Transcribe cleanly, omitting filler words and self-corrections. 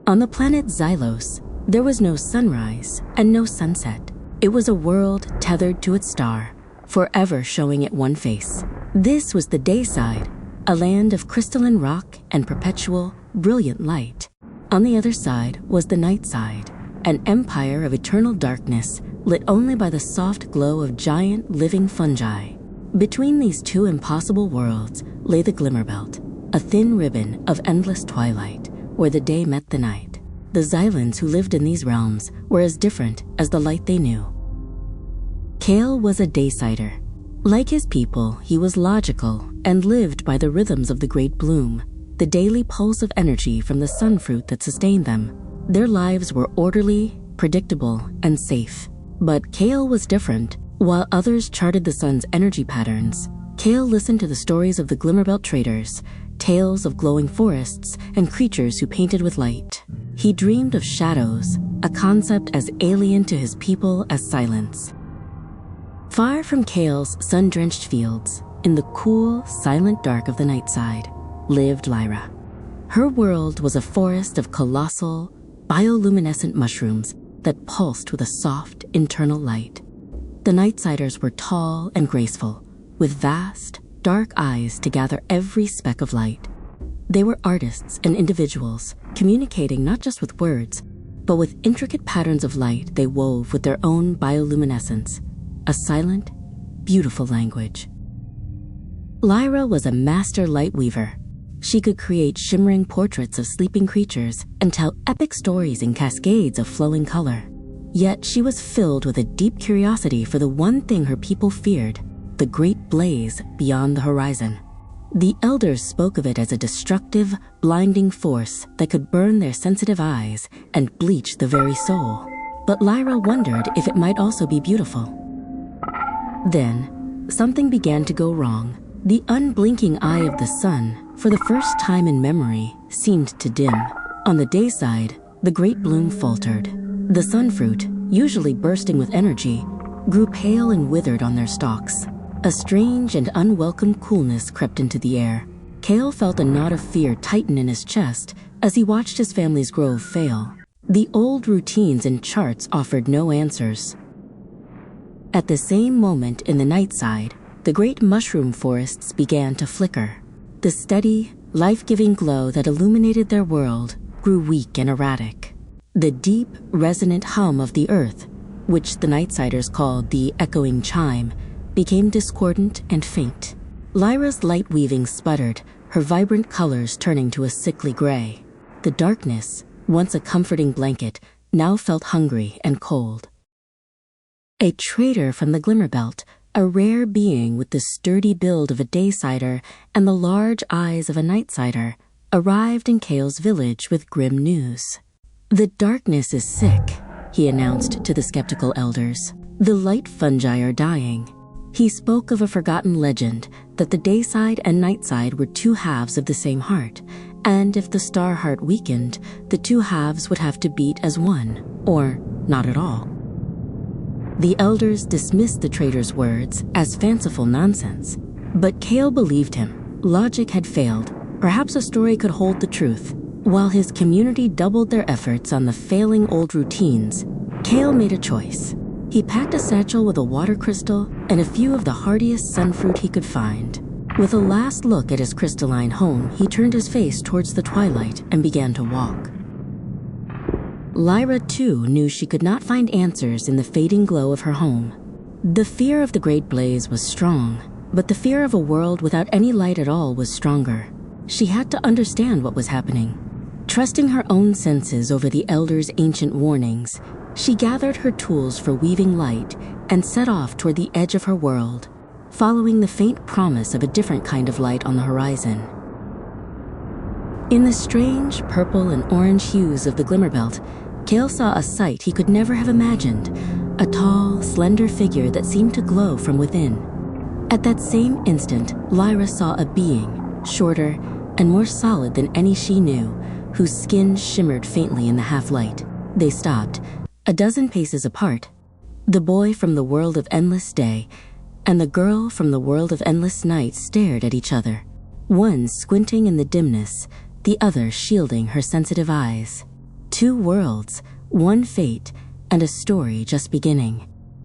On the planet Xylos, there was no sunrise and no sunset. It was a world tethered to its star, forever showing it one face. This was the Dayside, a land of crystalline rock and perpetual, brilliant light. On the other side was the Nightside, an empire of eternal darkness lit only by the soft glow of giant living fungi. Between these two impossible worlds lay the Glimmerbelt, a thin ribbon of endless twilight where the day met the night. The Xylans who lived in these realms were as different as the light they knew. Kale was a Daysider. Like his people, he was logical and lived by the rhythms of the Great Bloom, the daily pulse of energy from the sun fruit that sustained them. Their lives were orderly, predictable, and safe. But Kale was different. While others charted the sun's energy patterns, Kale listened to the stories of the Glimmerbelt traders, tales of glowing forests and creatures who painted with light. He dreamed of shadows, a concept as alien to his people as silence. Far from Kale's sun-drenched fields, in the cool, silent dark of the Nightside, lived Lyra. Her world was a forest of colossal, bioluminescent mushrooms that pulsed with a soft, internal light. The Nightsiders were tall and graceful, with vast, dark eyes to gather every speck of light. They were artists and individuals, communicating not just with words, but with intricate patterns of light they wove with their own bioluminescence, a silent, beautiful language. Lyra was a master light weaver. She could create shimmering portraits of sleeping creatures and tell epic stories in cascades of flowing color. Yet she was filled with a deep curiosity for the one thing her people feared, the great blaze beyond the horizon. The elders spoke of it as a destructive, blinding force that could burn their sensitive eyes and bleach the very soul. But Lyra wondered if it might also be beautiful. Then, something began to go wrong. The unblinking eye of the sun, for the first time in memory, seemed to dim. On the Dayside, the Great Bloom faltered. The sunfruit, usually bursting with energy, grew pale and withered on their stalks. A strange and unwelcome coolness crept into the air. Kale felt a knot of fear tighten in his chest as he watched his family's grove fail. The old routines and charts offered no answers. At the same moment in the Nightside, the great mushroom forests began to flicker. The steady, life-giving glow that illuminated their world grew weak and erratic. The deep, resonant hum of the earth, which the Nightsiders called the echoing chime, became discordant and faint. Lyra's light weaving sputtered, her vibrant colors turning to a sickly gray. The darkness, once a comforting blanket, now felt hungry and cold. A trader from the Glimmerbelt, a rare being with the sturdy build of a Daysider and the large eyes of a Nightsider, arrived in Kale's village with grim news. "The darkness is sick," he announced to the skeptical elders. "The light fungi are dying." He spoke of a forgotten legend that the Dayside and Nightside were two halves of the same heart, and if the star heart weakened, the two halves would have to beat as one, or not at all. The elders dismissed the trader's words as fanciful nonsense, but Kale believed him. Logic had failed. Perhaps a story could hold the truth. While his community doubled their efforts on the failing old routines, Kale made a choice. He packed a satchel with a water crystal and a few of the hardiest sunfruit he could find. With a last look at his crystalline home, he turned his face towards the twilight and began to walk. Lyra, too, knew she could not find answers in the fading glow of her home. The fear of the great blaze was strong, but the fear of a world without any light at all was stronger. She had to understand what was happening. Trusting her own senses over the elders' ancient warnings, she gathered her tools for weaving light and set off toward the edge of her world, following the faint promise of a different kind of light on the horizon. In the strange purple and orange hues of the Glimmerbelt, Kale saw a sight he could never have imagined, a tall, slender figure that seemed to glow from within. At that same instant, Lyra saw a being, shorter and more solid than any she knew, whose skin shimmered faintly in the half-light. They stopped, a dozen paces apart. The boy from the world of endless day and the girl from the world of endless night stared at each other, one squinting in the dimness, the other shielding her sensitive eyes. Two worlds, one fate, and a story just beginning.